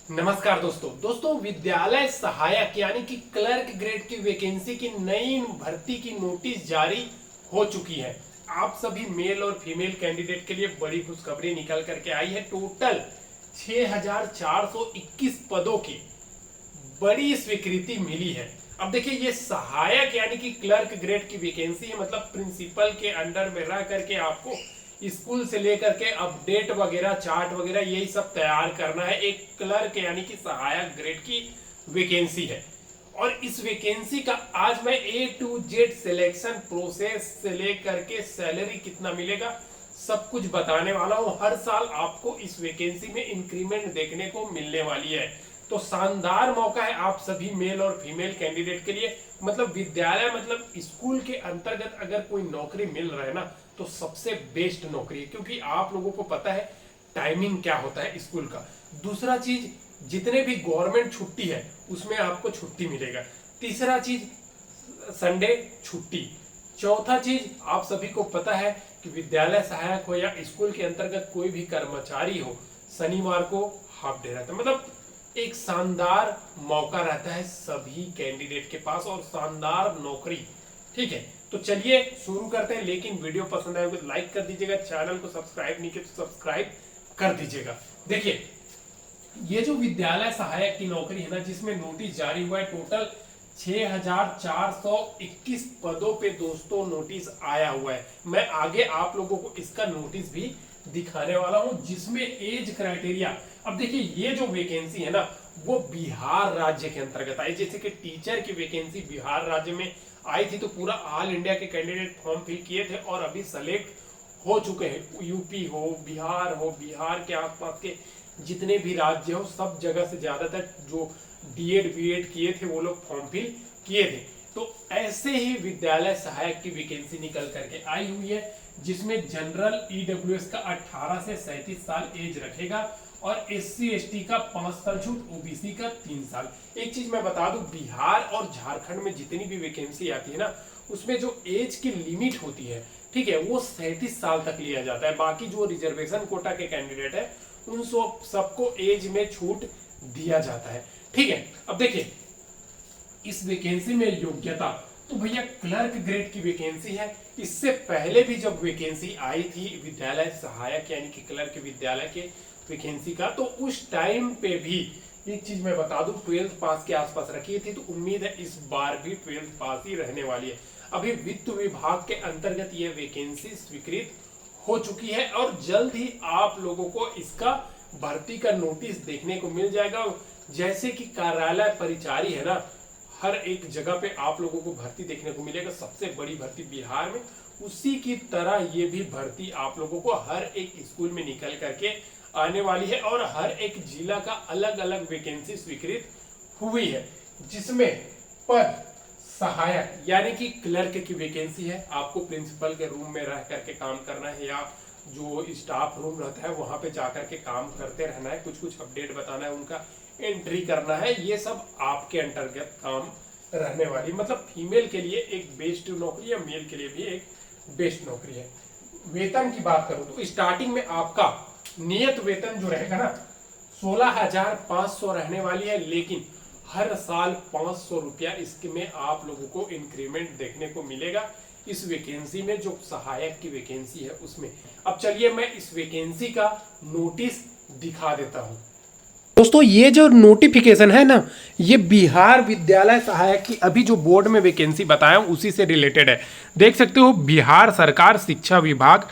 नमस्कार दोस्तों विद्यालय सहायक यानी कि क्लर्क ग्रेड की वैकेंसी की नई भर्ती की नोटिस जारी हो चुकी है। आप सभी मेल और फीमेल कैंडिडेट के लिए बड़ी खुशखबरी निकल करके आई है। टोटल 6421 पदों की बड़ी स्वीकृति मिली है। अब देखिए, ये सहायक यानी कि क्लर्क ग्रेड की वैकेंसी है, मतलब प्रिंसिपल के अंडर में रह करके आपको स्कूल से लेकर के अपडेट वगैरह, चार्ट वगैरह, यही सब तैयार करना है। एक क्लर्क यानी कि सहायक ग्रेड की वैकेंसी है और इस वैकेंसी का आज मैं A to Z selection process से लेकर के सैलरी कितना मिलेगा सब कुछ बताने वाला हूं। हर साल आपको इस वैकेंसी में इंक्रीमेंट देखने को मिलने वाली है, तो शानदार मौका है आप सभी मेल और फीमेल कैंडिडेट के लिए। मतलब विद्यालय, मतलब स्कूल के अंतर्गत अगर कोई नौकरी मिल रहा है ना, तो सबसे बेस्ट नौकरी है, क्योंकि आप लोगों को पता है टाइमिंग क्या होता है स्कूल का। दूसरा चीज, जितने भी गवर्नमेंट छुट्टी है उसमें आपको छुट्टी मिलेगा। तीसरा चीज, संडे छुट्टी। चौथा चीज, आप सभी को पता है कि विद्यालय सहायक हो या स्कूल के अंतर्गत कोई भी कर्मचारी हो, शनिवार को हाफ डे रहता है। मतलब एक शानदार मौका रहता है सभी कैंडिडेट के पास और शानदार नौकरी। ठीक है, तो चलिए शुरू करते हैं। लेकिन वीडियो पसंद आए तो लाइक कर दीजिएगा, चैनल को सब्सक्राइब नहीं किया तो सब्सक्राइब कर दीजिएगा। देखिए, ये जो विद्यालय सहायक की नौकरी है ना, जिसमें नोटिस जारी हुआ है, टोटल 6421 पदों पे दोस्तों नोटिस आया हुआ है। मैं आगे आप लोगों को इसका नोटिस भी दिखाने वाला हूं, जिसमें एज क्राइटेरिया, अब देखिए ये जो वैकेंसी है ना वो बिहार राज्य के अंतर्गत आई। जैसे कि टीचर की वैकेंसी बिहार राज्य में आई थी, तो पूरा ऑल इंडिया के कैंडिडेट फॉर्म फिल किए थे और अभी सेलेक्ट हो चुके हैं। यूपी हो, बिहार के आसपास के जितने भी राज्य हो, सब जगह से ज्यादातर जो डीएड बीएड किए थे वो लोग फॉर्म फिल किए थे। तो ऐसे ही विद्यालय सहायक की वैकेंसी निकल करके आई हुई है, जिसमें जनरल ईडब्ल्यूएस का 18 से 37 साल एज रखेगा और एससी एसटी का 5 साल छूट, ओबीसी का 3 साल। एक चीज मैं बता दूं, बिहार और झारखंड में जितनी भी वैकेंसी आती है ना, उसमें जो एज की लिमिट होती है, ठीक है, वो 37 साल तक लिया जाता है। बाकी जो रिजर्वेशन कोटा के कैंडिडेट है उन सबको एज में छूट दिया जाता है। ठीक है, अब देखिए इस वैकेंसी में योग्यता, तो भैया क्लर्क ग्रेड की वैकेंसी है। इससे पहले भी जब वैकेंसी आई थी विद्यालय सहायक यानी कि क्लर्क विद्यालय के वैकेंसी का, तो उस टाइम पे भी एक चीज मैं बता दूं, 12th पास के आसपास रखी थी। तो उम्मीद है इस बार भी 12th पास ही रहने वाली है। अभी वित्त विभाग के अंतर्गत ये वैकेंसी स्वीकृत हो चुकी है और जल्द ही आप लोगों को इसका भर्ती का नोटिस देखने को मिल जाएगा। जैसे कि कार्यालय परिचारी है ना, हर एक जगह पे आप लोगों को भर्ती देखने को मिलेगा, सबसे बड़ी भर्ती बिहार में, उसी की तरह ये भी भर्ती आप लोगों को हर एक स्कूल में निकल करके आने वाली है और हर एक जिला का अलग अलग वैकेंसी स्वीकृत हुई है। जिसमें पद सहायक यानी कि क्लर्क की वैकेंसी है। आपको प्रिंसिपल के रूम में रह करके काम करना है या जो स्टाफ रूम रहता है वहां पे जाकर के काम करते रहना है, कुछ कुछ अपडेट बताना है, उनका एंट्री करना है। ये सब आपके अंतर्गत काम रहने वाली, मतलब फीमेल के लिए एक बेस्ट नौकरी है, मेल के लिए भी एक बेस्ट नौकरी है। वेतन की बात करूं तो स्टार्टिंग में आपका नियत वेतन जो रहेगा ना 16,500 रहने वाली है, लेकिन हर साल 500 रुपया इसमें आप लोगों को इंक्रीमेंट देखने को मिलेगा इस वैकेंसी में, जो सहायक की वैकेंसी है उसमें। अब चलिए मैं इस वैकेंसी का नोटिस दिखा देता हूं। दोस्तों ये जो नोटिफिकेशन है ना, ये बिहार विद्यालय सहायक की अभी जो बोर्ड में वैकेंसी बताया उसी से रिलेटेड है। देख सकते हो, बिहार सरकार शिक्षा विभाग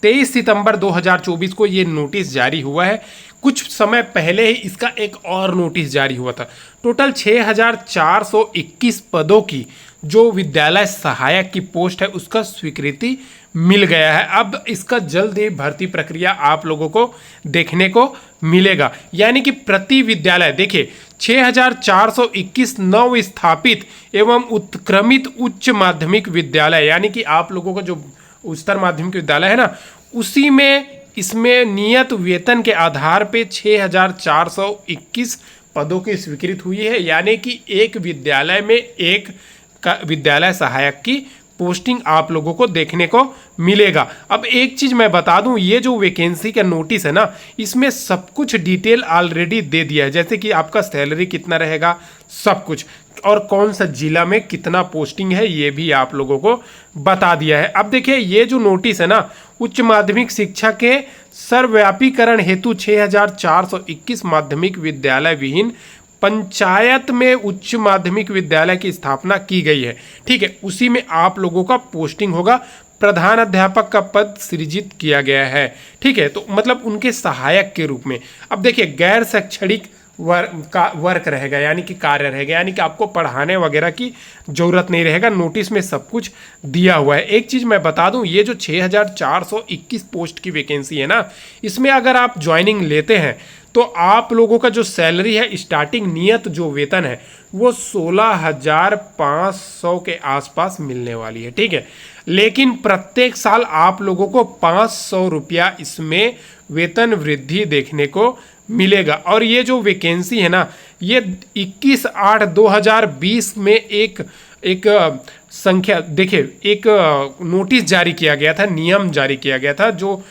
23 सितंबर 2024 को ये नोटिस जारी हुआ है। कुछ समय पहले ही इसका एक और नोटिस जारी हुआ था। टोटल 6421 पदों की जो विद्यालय सहायक की पोस्ट है उसका स्वीकृति मिल गया है। अब इसका जल्द ही भर्ती प्रक्रिया आप लोगों को देखने को मिलेगा। यानी कि प्रति विद्यालय देखिए 6421 नव स्थापित एवं उत्क्रमित उच्च माध्यमिक विद्यालय, यानी कि आप लोगों का जो उच्चतर माध्यमिक विद्यालय है ना, उसी में इसमें नियत वेतन के आधार पे 6421 पदों की स्वीकृत हुई है। यानी कि एक विद्यालय में एक का विद्यालय सहायक की पोस्टिंग आप लोगों को देखने को मिलेगा। अब एक चीज मैं बता दूं, ये जो वैकेंसी का नोटिस है ना, इसमें सब कुछ डिटेल ऑलरेडी दे दिया है, जैसे कि आपका सैलरी कितना रहेगा, सब कुछ, और कौन सा जिला में कितना पोस्टिंग है ये भी आप लोगों को बता दिया है। अब देखिए ये जो नोटिस है ना, उच्च माध्यमिक शिक्षा के सर्वव्यापीकरण हेतु 6421 माध्यमिक विद्यालय विहीन पंचायत में उच्च माध्यमिक विद्यालय की स्थापना की गई है। ठीक है, उसी में आप लोगों का पोस्टिंग होगा। प्रधान अध्यापक का पद सृजित किया गया है। ठीक है, तो मतलब उनके सहायक के रूप में। अब देखिए गैर शैक्षणिक वर्क रहेगा, यानी कि कार्य रहेगा, यानी कि आपको पढ़ाने वगैरह की जरूरत नहीं रहेगा। नोटिस में सब कुछ दिया हुआ है। एक चीज मैं बता दूं, ये जो 6421 पोस्ट की वैकेंसी है ना, इसमें अगर आप ज्वाइनिंग लेते हैं तो आप लोगों का जो सैलरी है, स्टार्टिंग नियत जो वेतन है, वो 16,500 के आसपास मिलने वाली है। ठीक है, लेकिन प्रत्येक साल आप लोगों को 500 रुपया इसमें वेतन वृद्धि देखने को मिलेगा। और ये जो वैकेंसी है ना, ये 21/8/2020 में एक संख्या, देखिए एक नोटिस जारी किया गया था, नियम जारी किया गया था, जो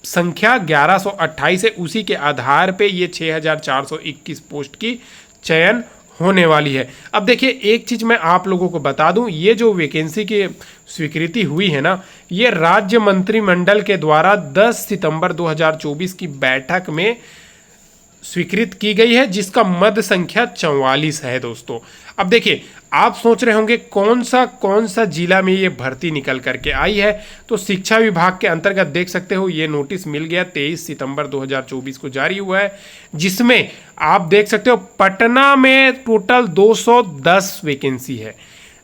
संख्या 1128 है, उसी के आधार पे ये 6421 पोस्ट की चयन होने वाली है। अब देखिए एक चीज मैं आप लोगों को बता दूं, ये जो वैकेंसी की स्वीकृति हुई है ना, ये राज्य मंत्रिमंडल के द्वारा 10 सितंबर 2024 की बैठक में स्वीकृत की गई है, जिसका मद संख्या 44 है दोस्तों। अब देखिए आप सोच रहे होंगे कौन सा जिला में ये भर्ती निकल करके आई है, तो शिक्षा विभाग के अंतर्गत देख सकते हो ये नोटिस मिल गया, 23 सितंबर 2024 को जारी हुआ है, जिसमें आप देख सकते हो पटना में टोटल 210 वैकेंसी है,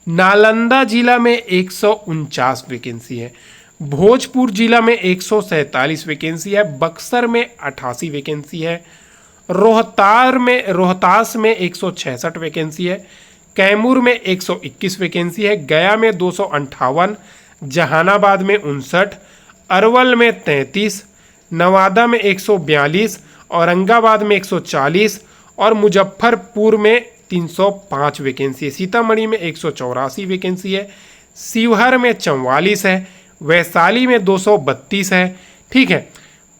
नालंदा जिला में 149 वैकेंसी है, भोजपुर जिला में 147 वैकेंसी है, बक्सर में 88 वैकेंसी है, रोहतास में 166 वैकेंसी है, कैमूर में 121 वैकेंसी है, गया में 258, जहानाबाद में 59, अरवल में 33, नवादा में 142, औरंगाबाद में 140 और मुजफ्फरपुर में 305 वैकेंसी है, सीतामढ़ी में 184 वैकेंसी है, शिवहर में 44 है, वैशाली में 232 है। ठीक है,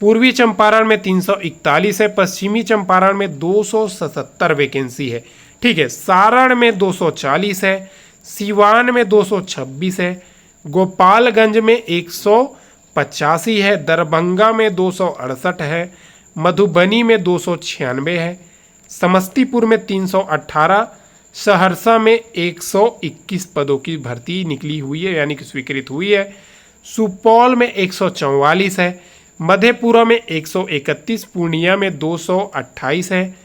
पूर्वी चंपारण में 341 है, पश्चिमी चंपारण में 277 वैकेंसी है। ठीक है, सारण में 240 है, सिवान में 226 है, गोपालगंज में 185 है, दरभंगा में 268 है, मधुबनी में 296 है, समस्तीपुर में 318, सहरसा में 121 पदों की भर्ती निकली हुई है, यानी कि स्वीकृत हुई है, सुपौल में 144 है, मधेपुरा में 131, पूर्णिया में 228 है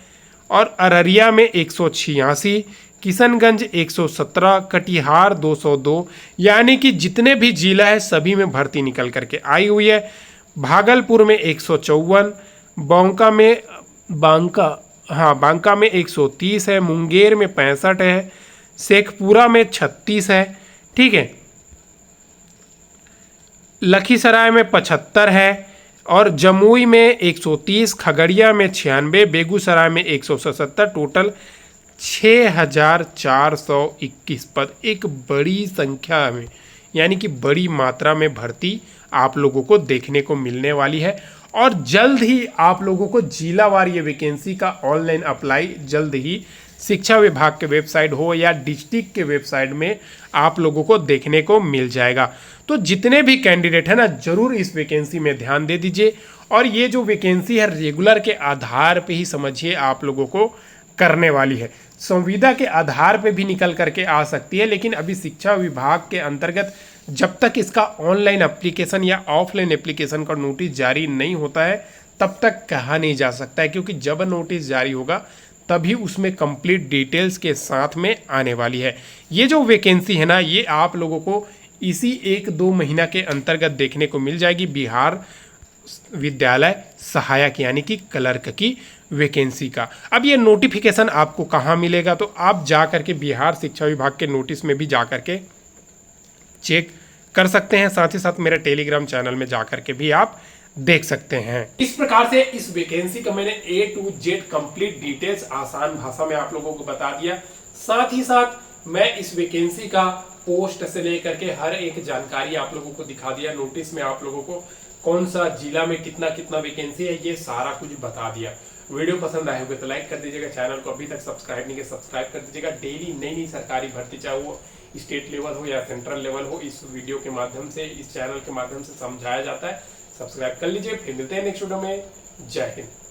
और अररिया में 186, किशनगंज 117, कटिहार 202, यानी कि जितने भी जिला है सभी में भर्ती निकल करके आई हुई है। भागलपुर में 154, बांका में 130 है, मुंगेर में 65 है, शेखपुरा में 36 है। ठीक है, लखीसराय में 75 है और जमुई में 130, खगड़िया में 96, बेगूसराय में 177, टोटल 6421 पद। एक बड़ी संख्या में, यानी कि बड़ी मात्रा में भर्ती आप लोगों को देखने को मिलने वाली है और जल्द ही आप लोगों को जिलावार ये वैकेंसी का ऑनलाइन अप्लाई जल्द ही शिक्षा विभाग के वेबसाइट हो या डिस्ट्रिक्ट के वेबसाइट में आप लोगों को देखने को मिल जाएगा। तो जितने भी कैंडिडेट है ना, जरूर इस वैकेंसी में ध्यान दे दीजिए। और ये जो वैकेंसी है रेगुलर के आधार पे ही समझिए आप लोगों को करने वाली है, संविदा के आधार पे भी निकल करके आ सकती है, लेकिन अभी शिक्षा विभाग के अंतर्गत जब तक इसका ऑनलाइन एप्लीकेशन या ऑफलाइन एप्लीकेशन का नोटिस जारी नहीं होता है तब तक कहा नहीं जा सकता है, क्योंकि जब नोटिस जारी होगा तभी उसमें कंप्लीट डिटेल्स के साथ में आने वाली है। ये जो वैकेंसी है ना, ये आप लोगों को इसी 1-2 महीना के अंतर्गत देखने को मिल जाएगी, बिहार विद्यालय सहायक यानी कि क्लर्क की वैकेंसी का। अब ये नोटिफिकेशन आपको कहाँ मिलेगा, तो आप जा करके बिहार शिक्षा विभाग के नोटिस में भी जा करके चेक कर सकते हैं, साथ ही साथ मेरे टेलीग्राम चैनल में जा करके भी आप देख सकते हैं। इस प्रकार से इस वैकेंसी का मैंने A to Z complete details आसान भाषा में आप लोगों को बता दिया। साथ ही साथ मैं इस वैकेंसी का पोस्ट से लेकर के हर एक जानकारी आप लोगों को दिखा दिया। नोटिस में आप लोगों को कौन सा जिला में कितना कितना वैकेंसी है ये सारा कुछ बता दिया। वीडियो पसंद आए होगा तो लाइक कर दीजिएगा, चैनल को अभी तक सब्सक्राइब नहीं किया सब्सक्राइब कर दीजिएगा। डेली नई नई सरकारी भर्ती, चाहे वो स्टेट लेवल हो या सेंट्रल लेवल हो, इस वीडियो के माध्यम से, इस चैनल के माध्यम से समझाया जाता है। सब्सक्राइब कर लीजिए। फिर मिलते हैं नेक्स्ट वीडियो में। जय हिंद।